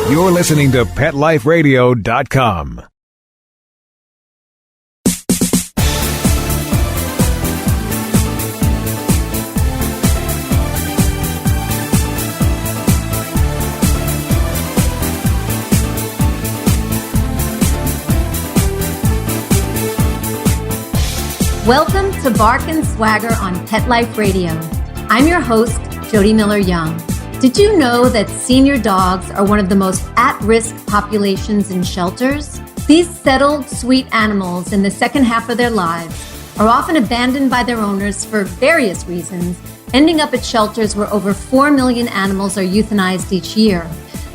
You're listening to PetLifeRadio.com. Welcome to Bark and Swagger on Pet Life Radio. I'm your host, Jody Miller-Young. Did you know that senior dogs are one of the most at-risk populations in shelters? These settled, sweet animals in the second half of their lives are often abandoned by their owners for various reasons, ending up at shelters where over 4 million animals are euthanized each year.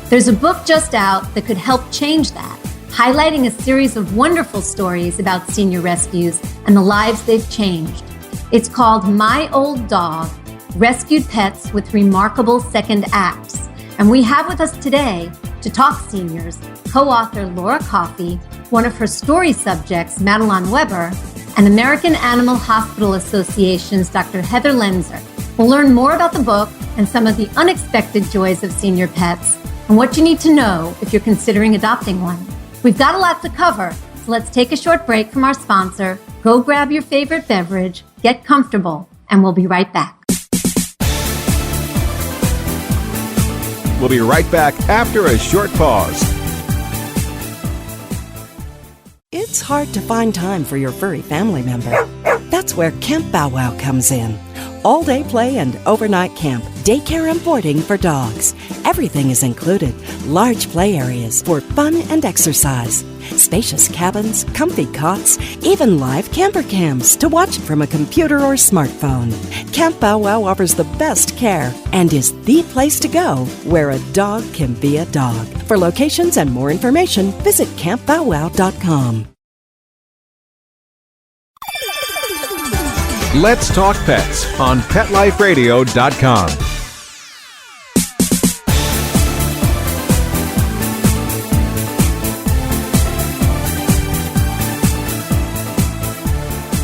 There's a book just out that could help change that, highlighting a series of wonderful stories about senior rescues and the lives they've changed. It's called My Old Dog, Rescued Pets with Remarkable Second Acts. And we have with us today to talk seniors, co-author Laura Coffey, one of her story subjects, Madeline Weber, and American Animal Hospital Association's Dr. Heather Lenzer. We'll learn more about the book and some of the unexpected joys of senior pets and what you need to know if you're considering adopting one. We've got a lot to cover, so let's take a short break from our sponsor, go grab your favorite beverage, get comfortable, and we'll be right back. We'll be right back after a short pause. It's hard to find time for your furry family member. That's where Camp Bow Wow comes in. All-day play and overnight camp, daycare and boarding for dogs. Everything is included. Large play areas for fun and exercise. Spacious cabins, comfy cots, even live camper cams to watch from a computer or smartphone. Camp Bow Wow offers the best care and is the place to go where a dog can be a dog. For locations and more information, visit campbowwow.com. Let's talk pets on PetLifeRadio.com.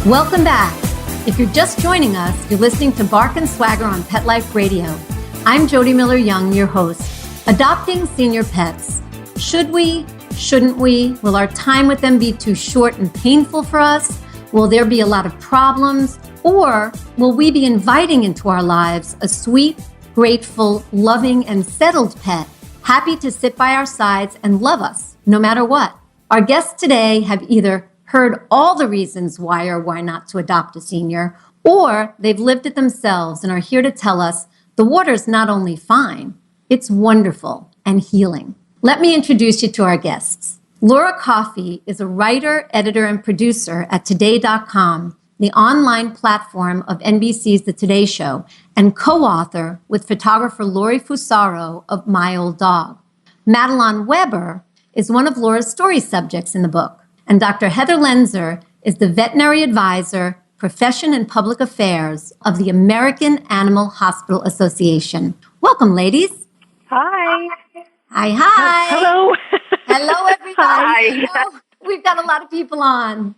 Welcome back. If you're just joining us, you're listening to Bark and Swagger on Pet Life Radio. I'm Jody Miller-Young, your host. Adopting senior pets. Should we? Shouldn't we? Will our time with them be too short and painful for us? Will there be a lot of problems? Or will we be inviting into our lives a sweet, grateful, loving, and settled pet, happy to sit by our sides and love us no matter what? Our guests today have either heard all the reasons why or why not to adopt a senior, or they've lived it themselves and are here to tell us the water's not only fine, it's wonderful and healing. Let me introduce you to our guests. Laura Coffey is a writer, editor, and producer at Today.com, the online platform of NBC's The Today Show, and co-author with photographer Lori Fusaro of My Old Dog. Madeline Weber is one of Laura's story subjects in the book, and Dr. Heather Lenzer is the veterinary advisor, profession and public affairs of the American Animal Hospital Association. Welcome, ladies. Hi. Hi. Hello. Hello, everybody. Hi. We've got a lot of people on.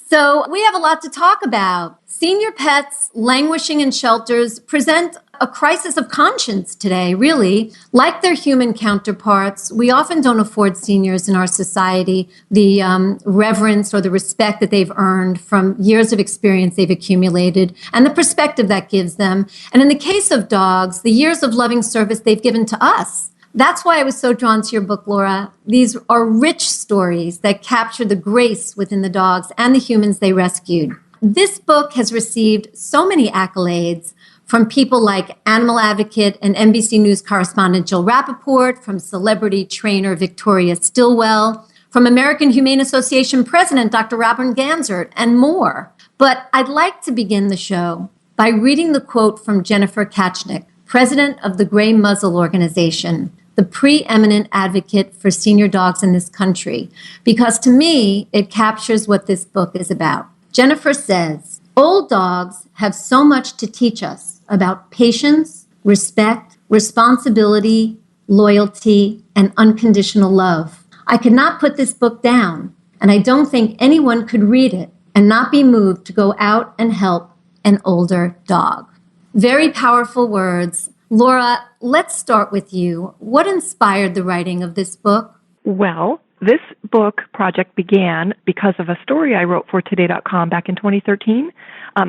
So we have a lot to talk about. Senior pets languishing in shelters present a crisis of conscience today, really. Like their human counterparts, we often don't afford seniors in our society the reverence or the respect that they've earned from years of experience they've accumulated and the perspective that gives them. And in the case of dogs, the years of loving service they've given to us. That's why I was so drawn to your book, Laura. These are rich stories that capture the grace within the dogs and the humans they rescued. This book has received so many accolades from people like animal advocate and NBC News correspondent Jill Rappaport, from celebrity trainer Victoria Stilwell, from American Humane Association President Dr. Robin Ganzert, and more. But I'd like to begin the show by reading the quote from Jennifer Katchnick, president of the Gray Muzzle Organization, the preeminent advocate for senior dogs in this country, because to me, it captures what this book is about. Jennifer says, old dogs have so much to teach us about patience, respect, responsibility, loyalty, and unconditional love. I could not put this book down, and I don't think anyone could read it and not be moved to go out and help an older dog. Very powerful words. Laura, let's start with you. What inspired the writing of this book? Well, this book project began because of a story I wrote for Today.com back in 2013.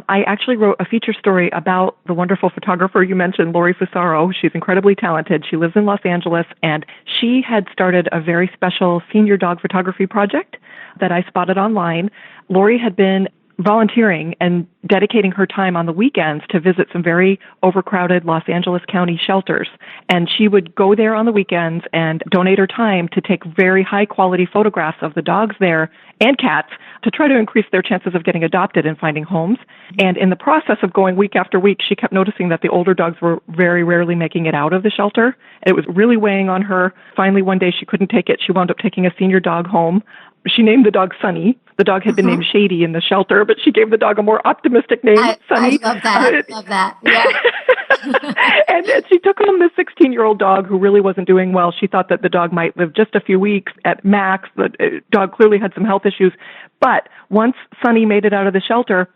I actually wrote a feature story about the wonderful photographer you mentioned, Laura Fusaro. She's incredibly talented. She lives in Los Angeles, and she had started a very special senior dog photography project that I spotted online. Lori had been volunteering and dedicating her time on the weekends to visit some very overcrowded Los Angeles County shelters. And she would go there on the weekends and donate her time to take very high quality photographs of the dogs there and cats to try to increase their chances of getting adopted and finding homes. And in the process of going week after week, she kept noticing that the older dogs were very rarely making it out of the shelter. It was really weighing on her. Finally, one day she couldn't take it. She wound up taking a senior dog home. She named the dog Sunny. The dog had been named Shady in the shelter, but she gave the dog a more optimistic name, Sunny. I love that. I love that. Yeah. And she took home this 16-year-old dog who really wasn't doing well. She thought that the dog might live just a few weeks at max. The dog clearly had some health issues. But once Sunny made it out of the shelter,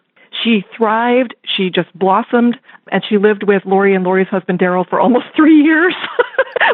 she thrived. She just blossomed. And she lived with Lori and Lori's husband, Daryl, for almost 3 years.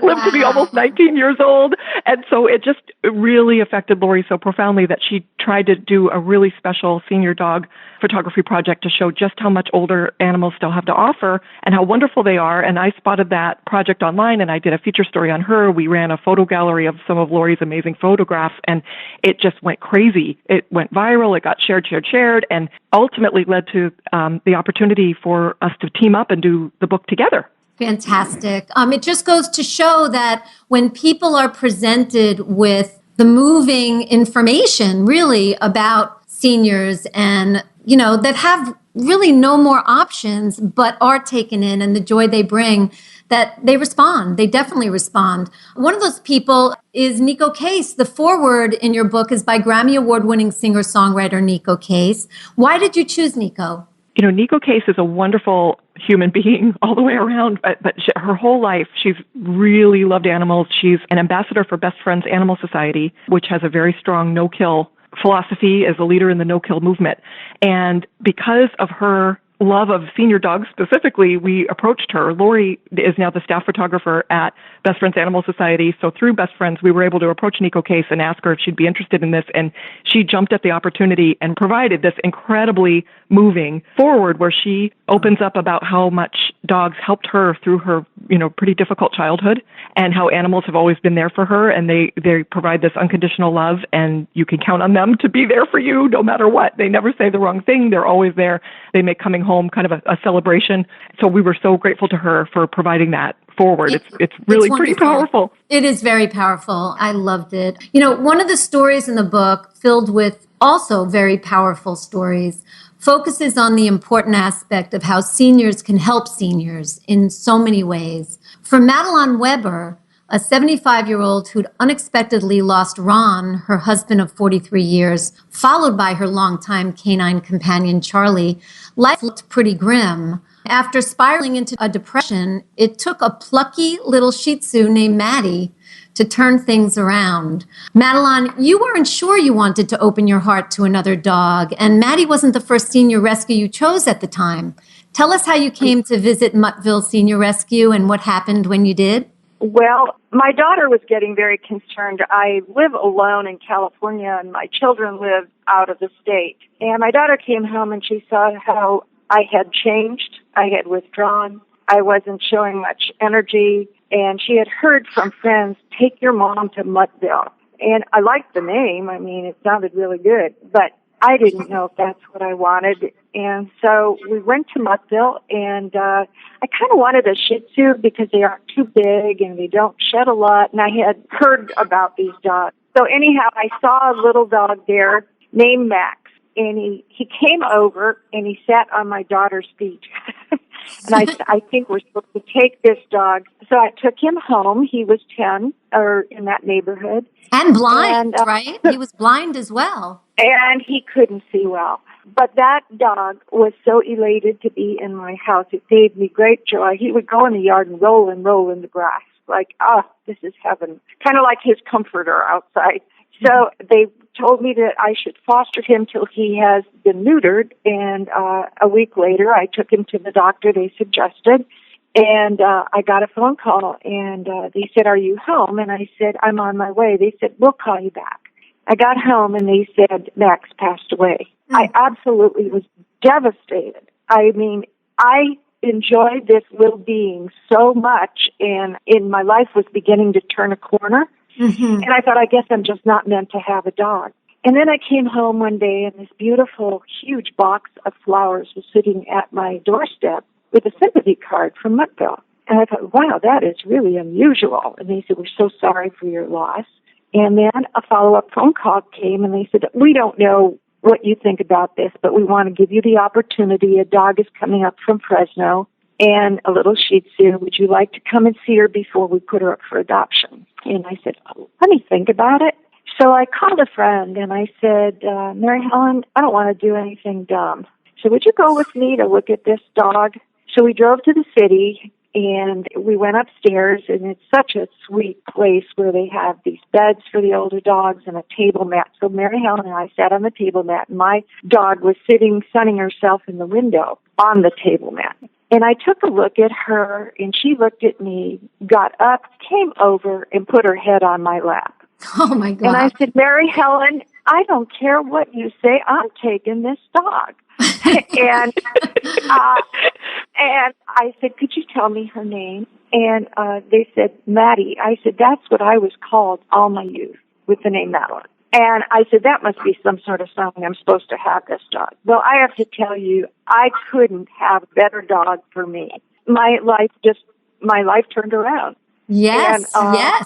Lived to be almost 19 years old. And so it just really affected Lori so profoundly that she tried to do a really special senior dog photography project to show just how much older animals still have to offer and how wonderful they are. And I spotted that project online, and I did a feature story on her. We ran a photo gallery of some of Lori's amazing photographs, and it just went crazy. It went viral. It got shared, and ultimately led to the opportunity for us to team up and do the book together. Fantastic. It just goes to show that when people are presented with the moving information really about seniors and, that have really no more options, but are taken in and the joy they bring, that they respond. They definitely respond. One of those people is Nico Case. The foreword in your book is by Grammy Award-winning singer-songwriter Nico Case. Why did you choose Nico? Nico Case is a wonderful human being all the way around, but her whole life, she's really loved animals. She's an ambassador for Best Friends Animal Society, which has a very strong no-kill philosophy, as a leader in the no-kill movement. And because of her love of senior dogs specifically, we approached her. Lori is now the staff photographer at Best Friends Animal Society. So through Best Friends, we were able to approach Nico Case and ask her if she'd be interested in this. And she jumped at the opportunity and provided this incredibly moving forward where she opens up about how much dogs helped her through her, pretty difficult childhood, and how animals have always been there for her. And they provide this unconditional love, and you can count on them to be there for you no matter what. They never say the wrong thing. They're always there. They make coming home kind of a celebration. So we were so grateful to her for providing that forward. It's really pretty powerful. It is very powerful. I loved it. One of the stories in the book, filled with also very powerful stories, focuses on the important aspect of how seniors can help seniors in so many ways. For Madeline Weber, a 75-year-old who'd unexpectedly lost Ron, her husband of 43 years, followed by her longtime canine companion, Charlie, life looked pretty grim. After spiraling into a depression, it took a plucky little Shih Tzu named Maddie to turn things around. Madeline, you weren't sure you wanted to open your heart to another dog, and Maddie wasn't the first senior rescue you chose at the time. Tell us how you came to visit Muttville Senior Rescue and what happened when you did. Well, my daughter was getting very concerned. I live alone in California, and my children live out of the state. And my daughter came home, and she saw how I had changed. I had withdrawn. I wasn't showing much energy. And she had heard from friends, take your mom to Muttville. And I liked the name. I mean, it sounded really good. But I didn't know if that's what I wanted. And so we went to Muttville, and I kind of wanted a Shih Tzu because they aren't too big and they don't shed a lot. And I had heard about these dogs. So anyhow, I saw a little dog there named Max. And he came over and he sat on my daughter's feet. And I think we're supposed to take this dog. So I took him home. He was 10 or in that neighborhood. And blind, right? He was blind as well. And he couldn't see well. But that dog was so elated to be in my house. It gave me great joy. He would go in the yard and roll in the grass. Like, this is heaven. Kind of like his comforter outside. So they told me that I should foster him till he has been neutered, and a week later I took him to the doctor they suggested, And I got a phone call, and they said, "Are you home?" And I said, "I'm on my way." They said, "We'll call you back." I got home, and they said, "Max passed away." I absolutely was devastated. I mean, I enjoyed this little being so much, and my life was beginning to turn a corner. And I thought, I guess I'm just not meant to have a dog. And then I came home one day, and this beautiful, huge box of flowers was sitting at my doorstep with a sympathy card from Muttville. And I thought, wow, that is really unusual. And they said, "We're so sorry for your loss." And then a follow-up phone call came, and they said, "We don't know what you think about this, but we want to give you the opportunity. A dog is coming up from Fresno, and a little Shih Tzu. Would you like to come and see her before we put her up for adoption?" And I said, "Oh, let me think about it." So I called a friend, and I said, "Mary Helen, I don't want to do anything dumb. So would you go with me to look at this dog?" So we drove to the city, and we went upstairs, and it's such a sweet place where they have these beds for the older dogs and a table mat. So Mary Helen and I sat on the table mat, and my dog was sitting, sunning herself in the window on the table mat. And I took a look at her, and she looked at me, got up, came over, and put her head on my lap. Oh, my God. And I said, "Mary Helen, I don't care what you say. I'm taking this dog." and I said, "Could you tell me her name?" And they said, "Maddie." I said, "That's what I was called all my youth, with the name Madeline." And I said, "That must be some sort of sign I'm supposed to have this dog." Well, I have to tell you, I couldn't have a better dog for me. My life turned around. Yes, And, yes.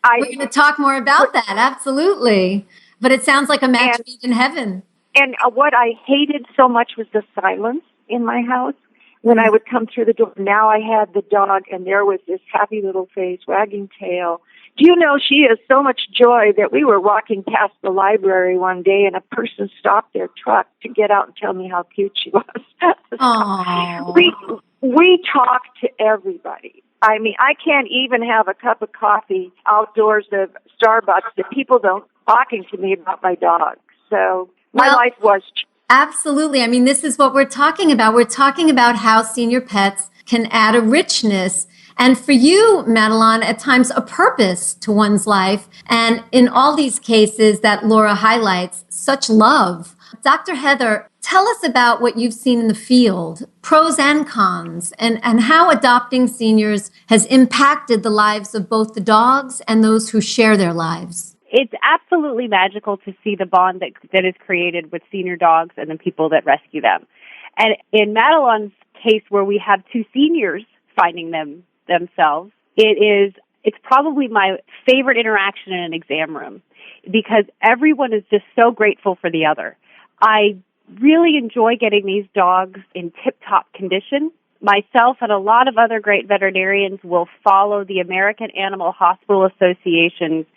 We're going to talk more about that. Absolutely. But it sounds like a match made in heaven. And what I hated so much was the silence in my house. When I would come through the door, now I had the dog, and there was this happy little face, wagging tail. Do you know, she has so much joy that we were walking past the library one day, and a person stopped their truck to get out and tell me how cute she was. We talk to everybody. I mean, I can't even have a cup of coffee outdoors of Starbucks that people don't talking to me about my dog. So my life was changed. Absolutely. I mean, this is what we're talking about. We're talking about how senior pets can add a richness. And for you, Madeline, at times a purpose to one's life. And in all these cases that Laura highlights, such love. Dr. Heather, tell us about what you've seen in the field, pros and cons, and how adopting seniors has impacted the lives of both the dogs and those who share their lives. It's absolutely magical to see the bond that is created with senior dogs and the people that rescue them. And in Madeline's case, where we have two seniors finding themselves, it's probably my favorite interaction in an exam room, because everyone is just so grateful for the other. I really enjoy getting these dogs in tip-top condition. Myself and a lot of other great veterinarians will follow the American Animal Hospital Association's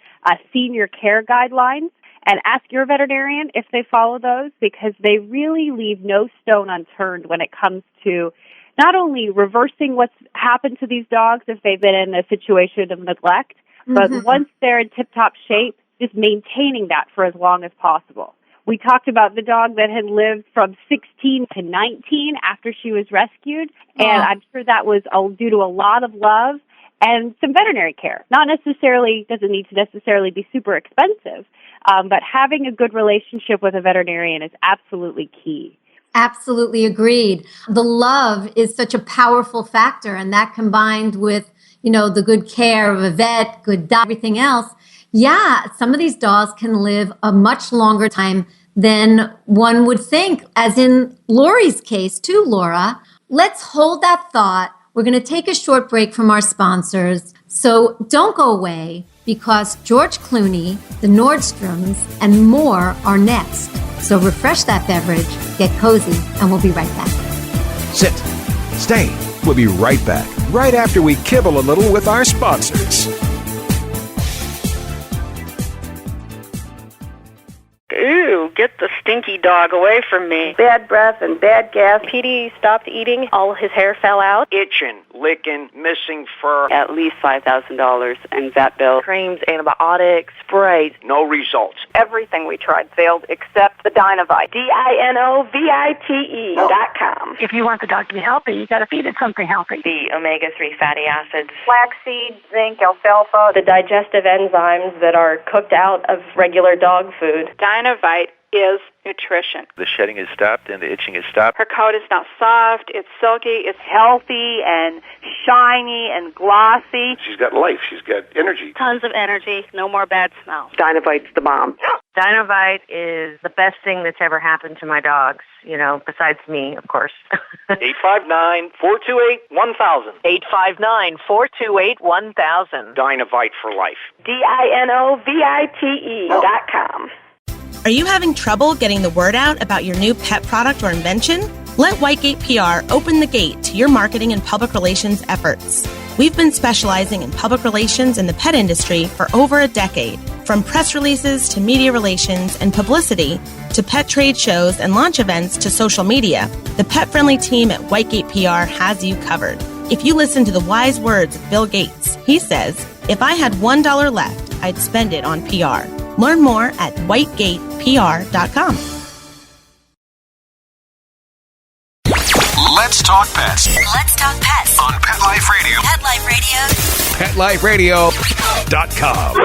senior care guidelines, and ask your veterinarian if they follow those, because they really leave no stone unturned when it comes to not only reversing what's happened to these dogs if they've been in a situation of neglect, but once they're in tip-top shape, just maintaining that for as long as possible. We talked about the dog that had lived from 16 to 19 after she was rescued, and I'm sure that was due to a lot of love and some veterinary care. Doesn't need to necessarily be super expensive, but having a good relationship with a veterinarian is absolutely key. Absolutely agreed. The love is such a powerful factor, and that combined with, the good care of a vet, good diet, everything else. Yeah, some of these dogs can live a much longer time than one would think, as in Lori's case too, Laura. Let's hold that thought. We're going to take a short break from our sponsors. So don't go away, because George Clooney, the Nordstroms, and more are next. So refresh that beverage, get cozy, and we'll be right back. Sit. Stay. We'll be right back, right after we kibble a little with our sponsors. Ooh, get the stinky dog away from me. Bad breath and bad gas. Petey stopped eating. All his hair fell out. Itching, licking, missing fur. At least $5,000 in vet bill. Creams, antibiotics, sprays. No results. Everything we tried failed except the Dinovite. DINOVITE.com. If you want the dog to be healthy, you got to feed it something healthy. The omega-3 fatty acids. Flaxseed, zinc, alfalfa. The digestive enzymes that are cooked out of regular dog food. Dinovite is nutrition. The shedding is stopped and the itching is stopped. Her coat is now soft, it's silky, It's healthy and shiny and glossy. She's got life. She's got energy. tons of energy, no more bad smells. Dinovite's the bomb. Dinovite is the best thing that's ever happened to my dogs, besides me, of course. 859-428-1000. 859-428-1000. Dinovite for life. DINOVITE.com. Are you having trouble getting the word out about your new pet product or invention? Let Whitegate PR open the gate to your marketing and public relations efforts. We've been specializing in public relations in the pet industry for over a decade. From press releases to media relations and publicity to pet trade shows and launch events to social media, the pet-friendly team at Whitegate PR has you covered. If you listen to the wise words of Bill Gates, he says, "If I had $1 left, I'd spend it on PR." Learn more at whitegatepr.com. Let's talk pets. Let's talk pets On Pet Life Radio. Pet Life Radio. PetLifeRadio.com.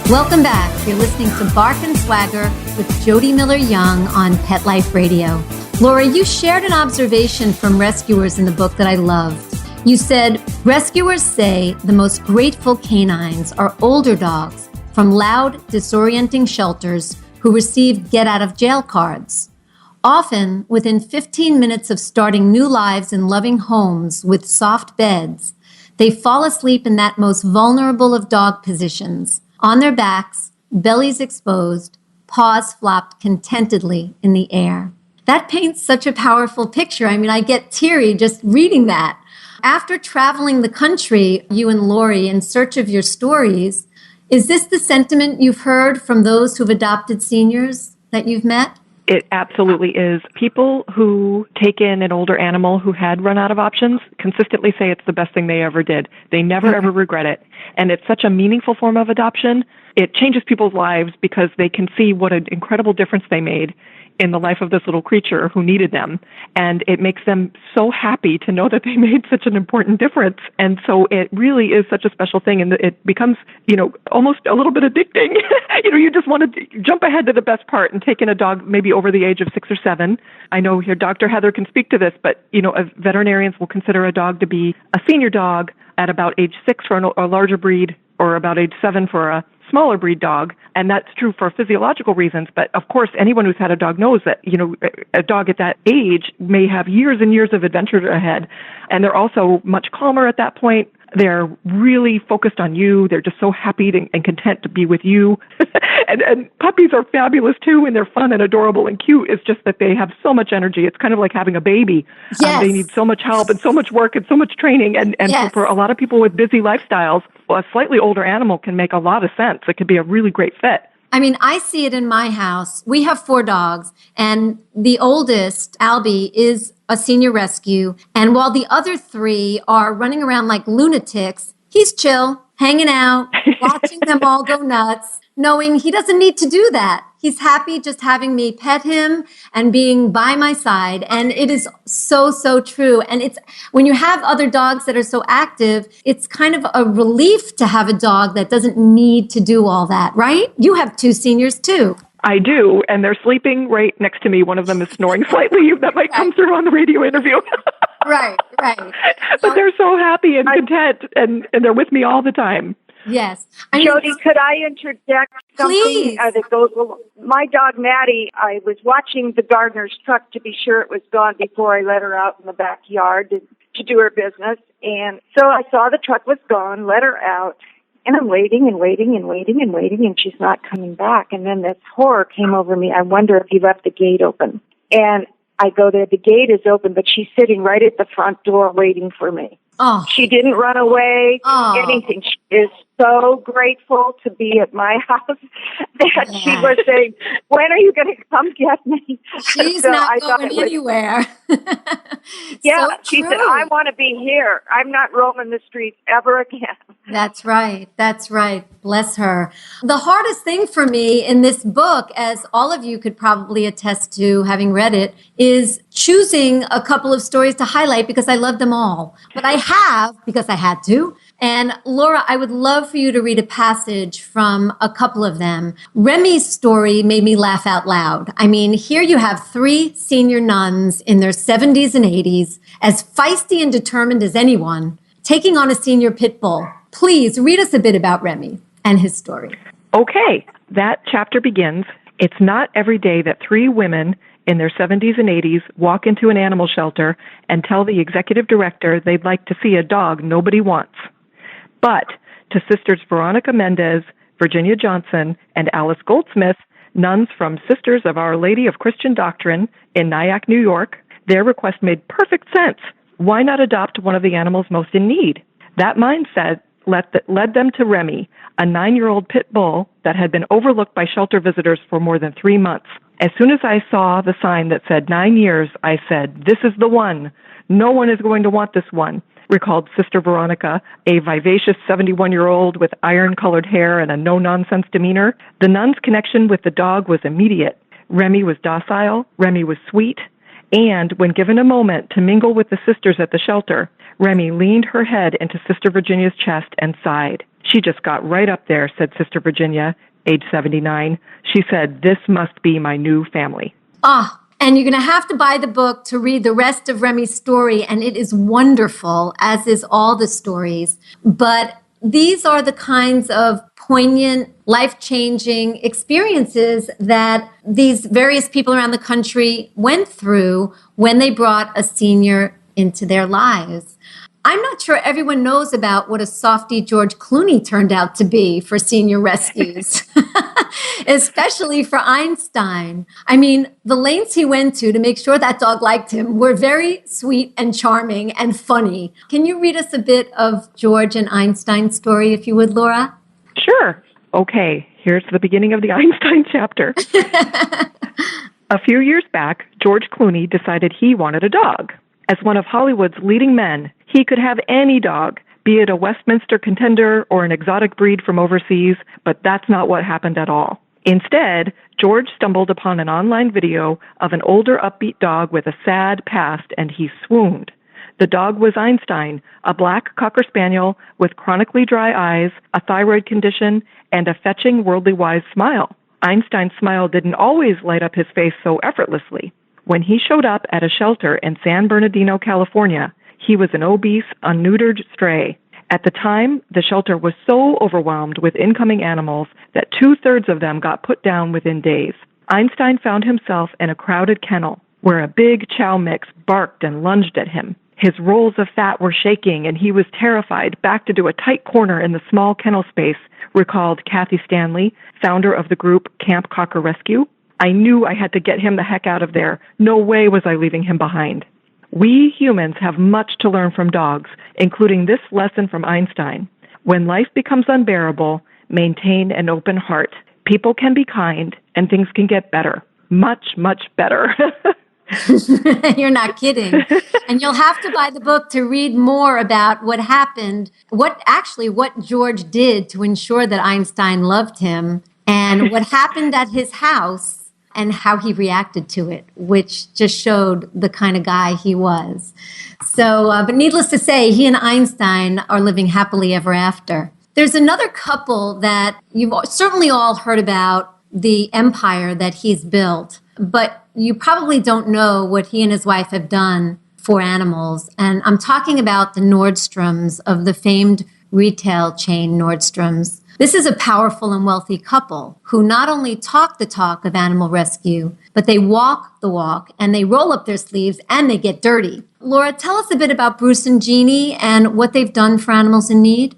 Welcome back. You're listening to Bark and Swagger with Jody Miller-Young on Pet Life Radio. Laura, you shared an observation from rescuers in the book that I loved. You said, rescuers say the most grateful canines are older dogs from loud, disorienting shelters who receive get-out-of-jail cards. Often, within 15 minutes of starting new lives in loving homes with soft beds, they fall asleep in that most vulnerable of dog positions, on their backs, bellies exposed, paws flopped contentedly in the air. That paints such a powerful picture. I mean, I get teary just reading that. After traveling the country, you and Lori, in search of your stories, is this the sentiment you've heard from those who've adopted seniors that you've met? It absolutely is. People who take in an older animal who had run out of options consistently say it's the best thing they ever did. They never, ever regret it. And it's such a meaningful form of adoption. It changes people's lives because they can see what an incredible difference they made in the life of this little creature who needed them. And it makes them so happy to know that they made such an important difference. And so it really is such a special thing. And it becomes, almost a little bit addicting. You just want to jump ahead to the best part and take in a dog maybe over the age of 6 or 7. I know here Dr. Heather can speak to this, but, veterinarians will consider a dog to be a senior dog at about age 6 for a larger breed or about age 7 for a smaller breed dog, and that's true for physiological reasons. But of course, anyone who's had a dog knows that, a dog at that age may have years and years of adventure ahead, and they're also much calmer at that point. They're really focused on you. They're just so happy and content to be with you. and puppies are fabulous too, and they're fun and adorable and cute. It's just that they have so much energy. It's kind of like having a baby. Yes. They need so much help and so much work and so much training. And Yes. so for a lot of people with busy lifestyles, a slightly older animal can make a lot of sense. It could be a really great fit. I mean, I see it in my house. We have 4 dogs, and the oldest, Albie, is a senior rescue. And while the other 3 are running around like lunatics, he's chill, hanging out, watching them all go nuts, knowing he doesn't need to do that. He's happy just having me pet him and being by my side. And it is so, so true. And it's when you have other dogs that are so active, it's kind of a relief to have a dog that doesn't need to do all that, right? You have 2 seniors too. I do, and they're sleeping right next to me. One of them is snoring slightly. That might come through on the radio interview. Right. But they're so happy and content, and they're with me all the time. Yes. Jody, could I interject something Please. That goes along? My dog, Maddie, I was watching the gardener's truck to be sure it was gone before I let her out in the backyard to do her business. And so I saw the truck was gone, let her out, and I'm waiting, and she's not coming back. And then this horror came over me. I wonder if he left the gate open. And I go there, the gate is open, but she's sitting right at the front door waiting for me. Oh. She didn't run away, anything. She is so grateful to be at my house that she was saying, when are you going to come get me? She's So not I thought going it was, anywhere. yeah, So she true. said, I want to be here. I'm not roaming the streets ever again. That's right. That's right. Bless her. The hardest thing for me in this book, as all of you could probably attest to having read it, is choosing a couple of stories to highlight because I love them all. But I have, because I had to. And Laura, I would love for you to read a passage from a couple of them. Remy's story made me laugh out loud. I mean, here you have 3 senior nuns in their 70s and 80s, as feisty and determined as anyone, taking on a senior pit bull. Please read us a bit about Remy and his story. Okay, that chapter begins. It's not every day that 3 women in their 70s and 80s walk into an animal shelter and tell the executive director they'd like to see a dog nobody wants. But to Sisters Veronica Mendez, Virginia Johnson, and Alice Goldsmith, nuns from Sisters of Our Lady of Christian Doctrine in Nyack, New York, their request made perfect sense. Why not adopt one of the animals most in need? That mindset led them to Remy, a 9-year-old pit bull that had been overlooked by shelter visitors for more than 3 months. As soon as I saw the sign that said 9 years, I said, this is the one. No one is going to want this one, recalled Sister Veronica, a vivacious 71-year-old with iron-colored hair and a no-nonsense demeanor. The nun's connection with the dog was immediate. Remy was docile, Remy was sweet, and when given a moment to mingle with the sisters at the shelter, Remy leaned her head into Sister Virginia's chest and sighed. She just got right up there, said Sister Virginia, age 79. She said, this must be my new family. And you're going to have to buy the book to read the rest of Remy's story, and it is wonderful, as is all the stories. But these are the kinds of poignant, life-changing experiences that these various people around the country went through when they brought a senior into their lives. I'm not sure everyone knows about what a softy George Clooney turned out to be for senior rescues, especially for Einstein. I mean, the lengths he went to make sure that dog liked him were very sweet and charming and funny. Can you read us a bit of George and Einstein's story, if you would, Laura? Sure. Okay, here's the beginning of the Einstein chapter. A few years back, George Clooney decided he wanted a dog. As one of Hollywood's leading men, he could have any dog, be it a Westminster Contender or an exotic breed from overseas, but that's not what happened at all. Instead, George stumbled upon an online video of an older, upbeat dog with a sad past, and he swooned. The dog was Einstein, a black Cocker Spaniel with chronically dry eyes, a thyroid condition, and a fetching, worldly-wise smile. Einstein's smile didn't always light up his face so effortlessly. When he showed up at a shelter in San Bernardino, California, he was an obese, unneutered stray. At the time, the shelter was so overwhelmed with incoming animals that 2/3 of them got put down within days. Einstein found himself in a crowded kennel where a big chow mix barked and lunged at him. His rolls of fat were shaking, and he was terrified, backed into a tight corner in the small kennel space, recalled Kathy Stanley, founder of the group Camp Cocker Rescue. I knew I had to get him the heck out of there. No way was I leaving him behind. We humans have much to learn from dogs, including this lesson from Einstein. When life becomes unbearable, maintain an open heart. People can be kind, and things can get better. Much, much better. You're not kidding. And you'll have to buy the book to read more about what happened, what George did to ensure that Einstein loved him, and what happened at his house, and how he reacted to it, which just showed the kind of guy he was. So, but needless to say, he and Einstein are living happily ever after. There's another couple that you've certainly all heard about, the empire that he's built, but you probably don't know what he and his wife have done for animals. And I'm talking about the Nordstroms of the famed retail chain Nordstrom's. This is a powerful and wealthy couple who not only talk the talk of animal rescue, but they walk the walk, and they roll up their sleeves, and they get dirty. Laura, tell us a bit about Bruce and Jeannie and what they've done for animals in need.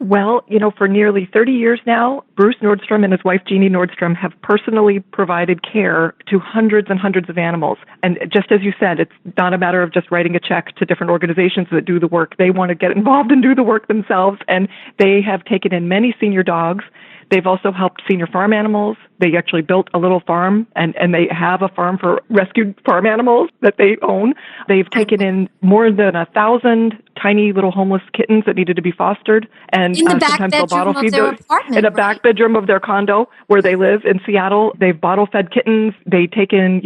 Well, for nearly 30 years now, Bruce Nordstrom and his wife, Jeannie Nordstrom, have personally provided care to hundreds and hundreds of animals. And just as you said, it's not a matter of just writing a check to different organizations that do the work. They want to get involved and do the work themselves. And they have taken in many senior dogs. They've also helped senior farm animals. They actually built a little farm, and they have a farm for rescued farm animals that they own. They've taken in more than 1,000 tiny little homeless kittens that needed to be fostered, and in the back sometimes they'll bottle feed those in a back bedroom of their condo where they live in Seattle. They've bottle fed kittens. They take in,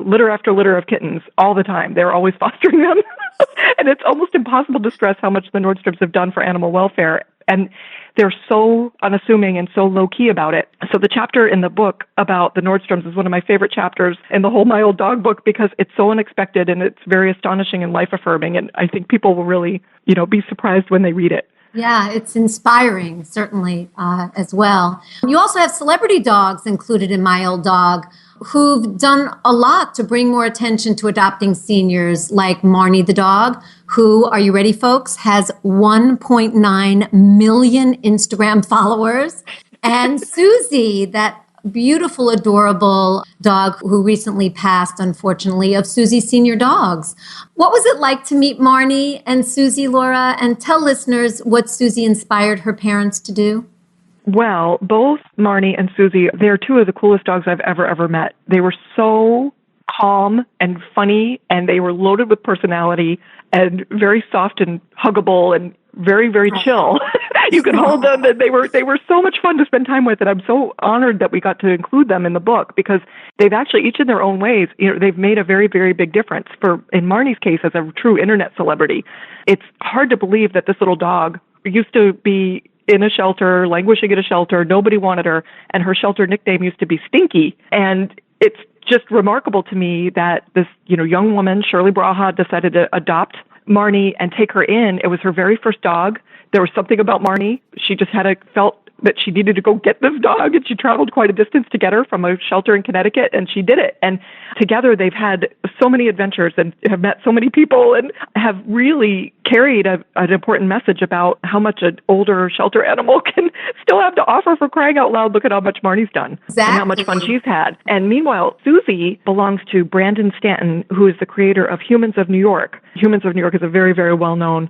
litter after litter of kittens all the time. They're always fostering them, and it's almost impossible to stress how much the Nordstroms have done for animal welfare. And they're so unassuming and so low-key about it. So the chapter in the book about the Nordstroms is one of my favorite chapters in the whole My Old Dog book because it's so unexpected and it's very astonishing and life-affirming. And I think people will really, be surprised when they read it. Yeah, it's inspiring, certainly, as well. You also have celebrity dogs included in My Old Dog who've done a lot to bring more attention to adopting seniors, like Marnie the dog, who, are you ready, folks, has 1.9 million Instagram followers, and Susie, that beautiful, adorable dog who recently passed, unfortunately, of Susie Senior Dogs. What was it like to meet Marnie and Susie, Laura? And tell listeners what Susie inspired her parents to do. Well, both Marnie and Susie, they're two of the coolest dogs I've ever met. They were so calm and funny, and they were loaded with personality and very soft and huggable and very, very chill. You could hold them, and they were so much fun to spend time with, and I'm so honored that we got to include them in the book because they've actually, each in their own ways, they've made a very, very big difference. In Marnie's case, as a true internet celebrity, it's hard to believe that this little dog used to be in a shelter, languishing in a shelter. Nobody wanted her, and her shelter nickname used to be Stinky. And it's just remarkable to me that this, young woman, Shirley Braha, decided to adopt Marnie and take her in. It was her very first dog. There was something about Marnie. She just felt that she needed to go get this dog, and she traveled quite a distance to get her from a shelter in Connecticut, and she did it. And together they've had so many adventures and have met so many people and have really carried an important message about how much an older shelter animal can still have to offer. For crying out loud, look at how much Marnie's done. Exactly. And how much fun she's had. And meanwhile, Susie belongs to Brandon Stanton, who is the creator of Humans of New York. Humans of New York is a very, very well-known,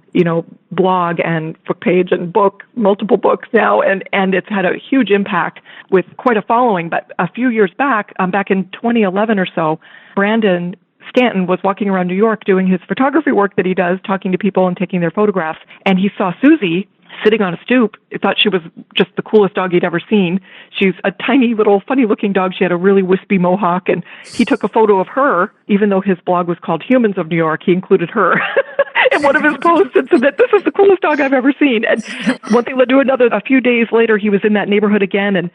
blog and book page and book, multiple books now, and it's had a huge impact with quite a following. But a few years back, back in 2011 or so, Brandon Stanton was walking around New York doing his photography work that he does, talking to people and taking their photographs, and he saw Susie sitting on a stoop. He thought she was just the coolest dog he'd ever seen. She's a tiny little funny-looking dog. She had a really wispy mohawk, and he took a photo of her. Even though his blog was called Humans of New York, he included her in one of his posts and said that this is the coolest dog I've ever seen. And one thing led to another. A few days later, he was in that neighborhood again, and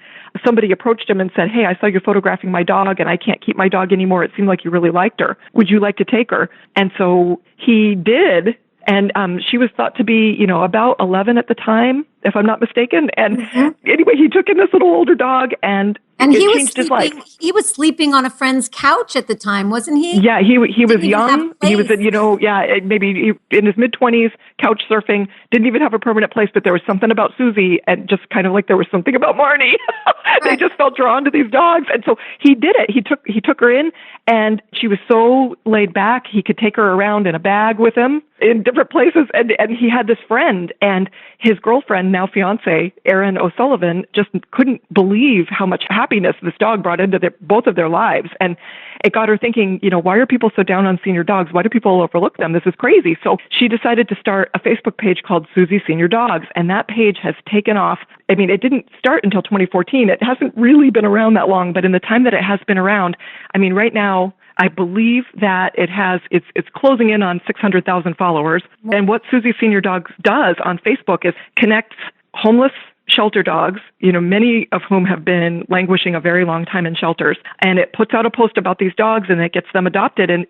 somebody approached him and said, "Hey, I saw you photographing my dog, and I can't keep my dog anymore. It seemed like you really liked her. Would you like to take her?" And so he did. And she was thought to be, about 11 at the time, if I'm not mistaken. And anyway, he took in this little older dog, and it changed his life. He was sleeping on a friend's couch at the time, wasn't he? Yeah, he was young. He was, maybe in his mid-20s, couch surfing, didn't even have a permanent place, but there was something about Susie, and just kind of like there was something about Marnie. They just felt drawn to these dogs. And so he did it. He took her in, and she was so laid back, he could take her around in a bag with him in different places. And he had this friend, and his girlfriend, now fiance, Erin O'Sullivan, just couldn't believe how much happiness this dog brought into both of their lives. And it got her thinking, why are people so down on senior dogs? Why do people overlook them? This is crazy. So she decided to start a Facebook page called Susie Senior Dogs, and that page has taken off. I mean, it didn't start until 2014. It hasn't really been around that long, but in the time that it has been around, I mean, right now, I believe that it's closing in on 600,000 followers. And what Susie Senior Dogs does on Facebook is connects homeless shelter dogs, many of whom have been languishing a very long time in shelters. And it puts out a post about these dogs and it gets them adopted. And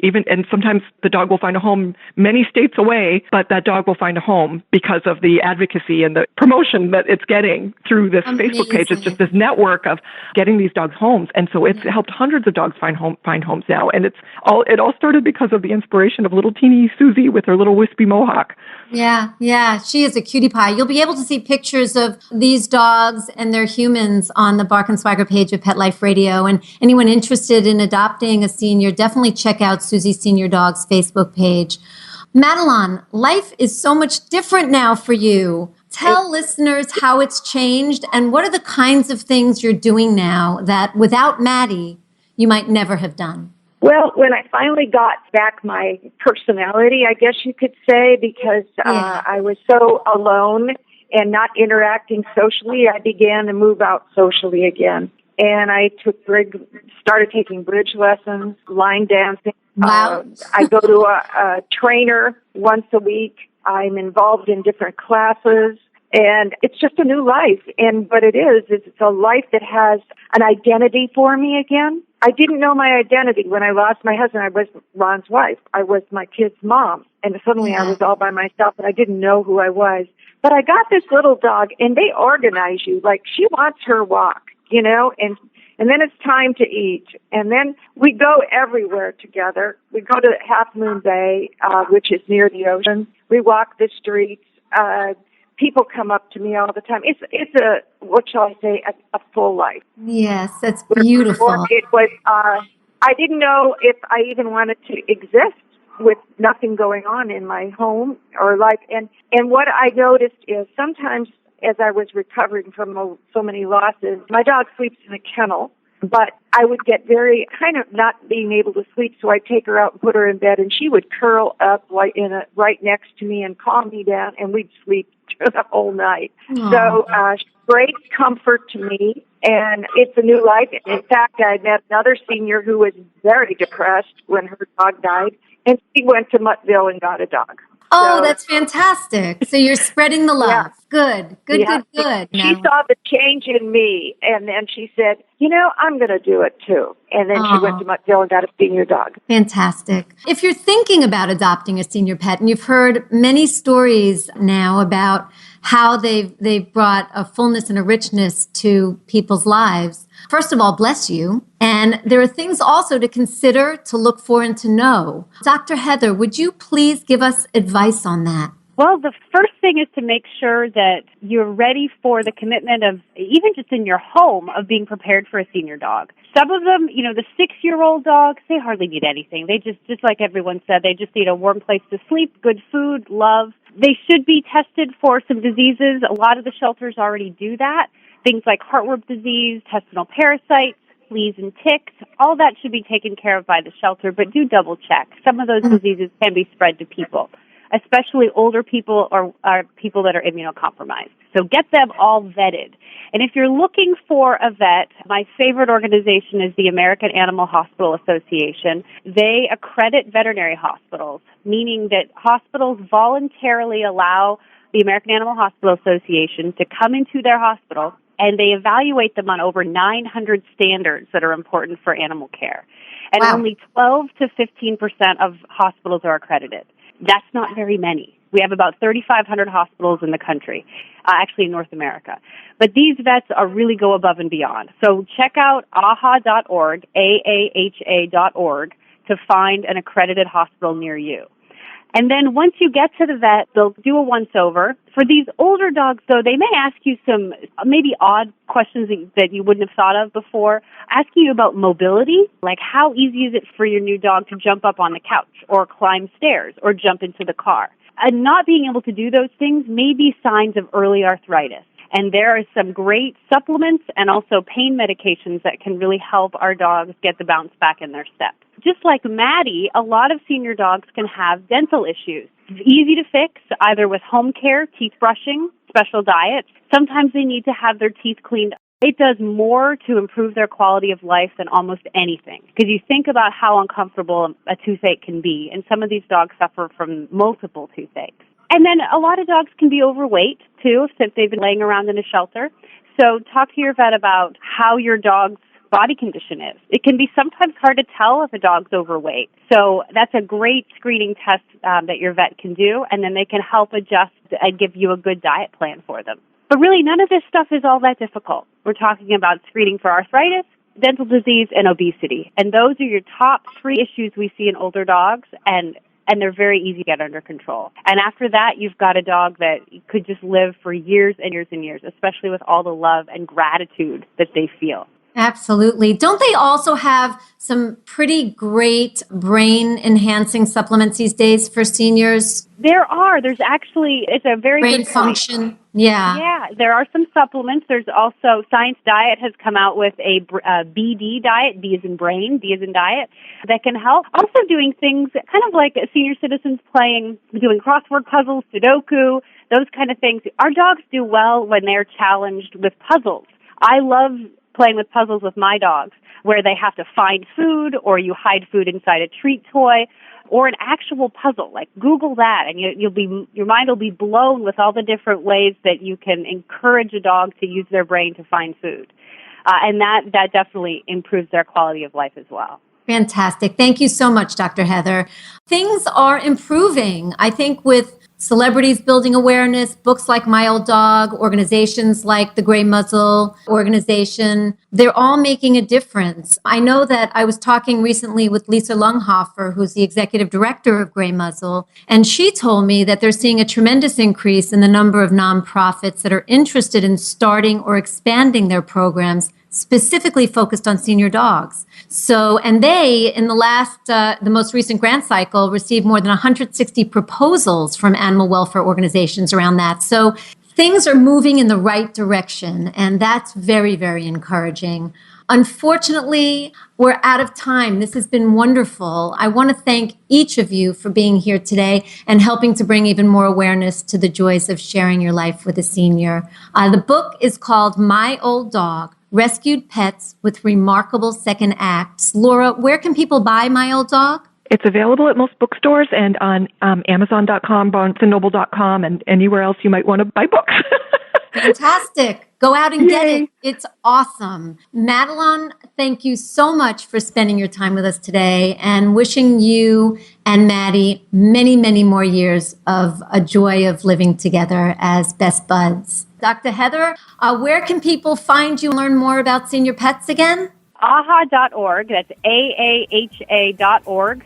sometimes the dog will find a home many states away, but that dog will find a home because of the advocacy and the promotion that it's getting through this Facebook page. It's just this network of getting these dogs homes. And so it's helped hundreds of dogs find homes now. And it all started because of the inspiration of little teeny Susie with her little wispy mohawk. Yeah. She is a cutie pie. You'll be able to see pictures of these dogs and their humans on the Bark and Swagger page of Pet Life Radio. And anyone interested in adopting a senior, definitely check out Susie Senior Dog's Facebook page. Madeline, life is so much different now for you. Tell listeners how it's changed and what are the kinds of things you're doing now that without Maddie, you might never have done. Well, when I finally got back my personality, I guess you could say, because I was so alone and not interacting socially, I began to move out socially again. And I started taking bridge lessons, line dancing. Wow. I go to a trainer once a week. I'm involved in different classes. And it's just a new life. And what it is it's a life that has an identity for me again. I didn't know my identity. When I lost my husband, I was Ron's wife. I was my kid's mom. And suddenly I was all by myself, and I didn't know who I was. But I got this little dog, and they organize you. Like, she wants her walk, and then it's time to eat. And then we go everywhere together. We go to Half Moon Bay, which is near the ocean. We walk the streets. People come up to me all the time. It's a, what shall I say, a full life. Yes, that's beautiful. Before it was, I didn't know if I even wanted to exist with nothing going on in my home or life. And what I noticed is sometimes as I was recovering from so many losses, my dog sleeps in a kennel, but I would get very kind of not being able to sleep, so I'd take her out and put her in bed, and she would curl up right next to me and calm me down, and we'd sleep the whole night. Aww. So great comfort to me, and it's a new life. In fact, I met another senior who was very depressed when her dog died, and she went to Muttville and got a dog. Oh, that's fantastic. So you're spreading the love. Yeah. Good. She saw the change in me, and then she said, I'm going to do it too. And then she went to Muttville and got a senior dog. Fantastic. If you're thinking about adopting a senior pet, and you've heard many stories now about how they've brought a fullness and a richness to people's lives, first of all, bless you. And there are things also to consider, to look for, and to know. Dr. Heather, would you please give us advice on that? Well, the first thing is to make sure that you're ready for the commitment of, even just in your home, of being prepared for a senior dog. Some of them, the 6-year-old dogs, they hardly need anything. They just like everyone said, they just need a warm place to sleep, good food, love. They should be tested for some diseases. A lot of the shelters already do that. Things like heartworm disease, intestinal parasites, fleas and ticks, all that should be taken care of by the shelter, but do double check. Some of those diseases can be spread to people, especially older people or people that are immunocompromised. So get them all vetted. And if you're looking for a vet, my favorite organization is the American Animal Hospital Association. They accredit veterinary hospitals, meaning that hospitals voluntarily allow the American Animal Hospital Association to come into their hospital, and they evaluate them on over 900 standards that are important for animal care. And only 12 to 15% of hospitals are accredited. That's not very many. We have about 3,500 hospitals in the country, actually in North America. But these vets really go above and beyond. So check out AAHA.org, AAHA.org, to find an accredited hospital near you. And then once you get to the vet, they'll do a once-over. For these older dogs, though, they may ask you some maybe odd questions that you wouldn't have thought of before, asking you about mobility, like how easy is it for your new dog to jump up on the couch or climb stairs or jump into the car. And not being able to do those things may be signs of early arthritis. And there are some great supplements and also pain medications that can really help our dogs get the bounce back in their step. Just like Maddie, a lot of senior dogs can have dental issues. It's easy to fix, either with home care, teeth brushing, special diets. Sometimes they need to have their teeth cleaned. It does more to improve their quality of life than almost anything. Because you think about how uncomfortable a toothache can be, and some of these dogs suffer from multiple toothaches. And then a lot of dogs can be overweight, too, since they've been laying around in a shelter. So talk to your vet about how your dog's body condition is. It can be sometimes hard to tell if a dog's overweight. So that's a great screening test that your vet can do, and then they can help adjust and give you a good diet plan for them. But really, none of this stuff is all that difficult. We're talking about screening for arthritis, dental disease, and obesity. And those are your top 3 issues we see in older dogs, and they're very easy to get under control. And after that, you've got a dog that could just live for years and years and years, especially with all the love and gratitude that they feel. Absolutely. Don't they also have some pretty great brain-enhancing supplements these days for seniors? There are. There's actually, it's a very brain good function. Point. Yeah. Yeah, there are some supplements. There's also, Science Diet has come out with a BD diet, B as in brain, D as in diet, that can help. Also doing things kind of like senior citizens doing crossword puzzles, Sudoku, those kind of things. Our dogs do well when they're challenged with puzzles. I love playing with puzzles with my dogs, where they have to find food, or you hide food inside a treat toy, or an actual puzzle. Like Google that, and your mind will be blown with all the different ways that you can encourage a dog to use their brain to find food, and that definitely improves their quality of life as well. Fantastic. Thank you so much, Dr. Heather. Things are improving, I think, with celebrities building awareness, books like My Old Dog, organizations like the Gray Muzzle organization. They're all making a difference. I know that I was talking recently with Lisa Lunghofer, who's the executive director of Gray Muzzle, and she told me that they're seeing a tremendous increase in the number of nonprofits that are interested in starting or expanding their programs specifically focused on senior dogs. So, and they, in the most recent grant cycle, received more than 160 proposals from animal welfare organizations around that. So things are moving in the right direction, and that's very, very encouraging. Unfortunately, we're out of time. This has been wonderful. I want to thank each of you for being here today and helping to bring even more awareness to the joys of sharing your life with a senior. The book is called My Old Dog: Rescued Pets with Remarkable Second Acts. Laura, where can people buy My Old Dog? It's available at most bookstores and on Amazon.com, BarnesandNoble.com, and anywhere else you might want to buy books. Fantastic. Go out and get it. It's awesome. Madeline, thank you so much for spending your time with us today, and wishing you and Maddie many, many more years of a joy of living together as best buds. Dr. Heather, where can people find you and learn more about senior pets again? AAHA.org. That's AAHA.org.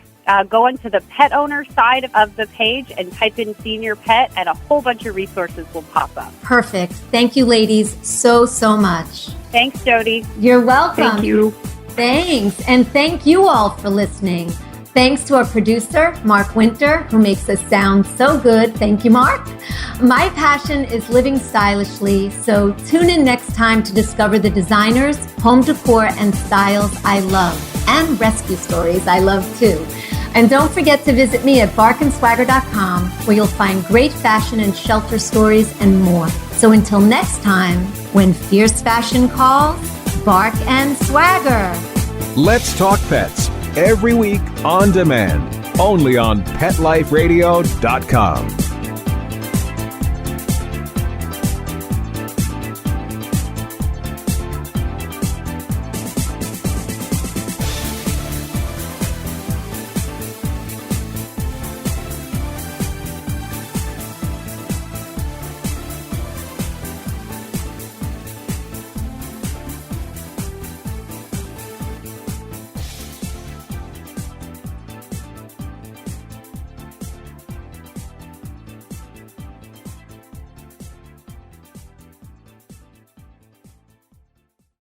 Go into the pet owner side of the page and type in senior pet, and a whole bunch of resources will pop up. Perfect. Thank you, ladies, so much. Thanks, Jody. You're welcome. Thank you. Thanks. And thank you all for listening. Thanks to our producer, Mark Winter, who makes us sound so good. Thank you, Mark. My passion is living stylishly, so tune in next time to discover the designers, home decor, and styles I love, and rescue stories I love too. And don't forget to visit me at barkandswagger.com, where you'll find great fashion and shelter stories and more. So until next time, when fierce fashion calls, bark and swagger. Let's Talk Pets, every week on demand, only on PetLifeRadio.com.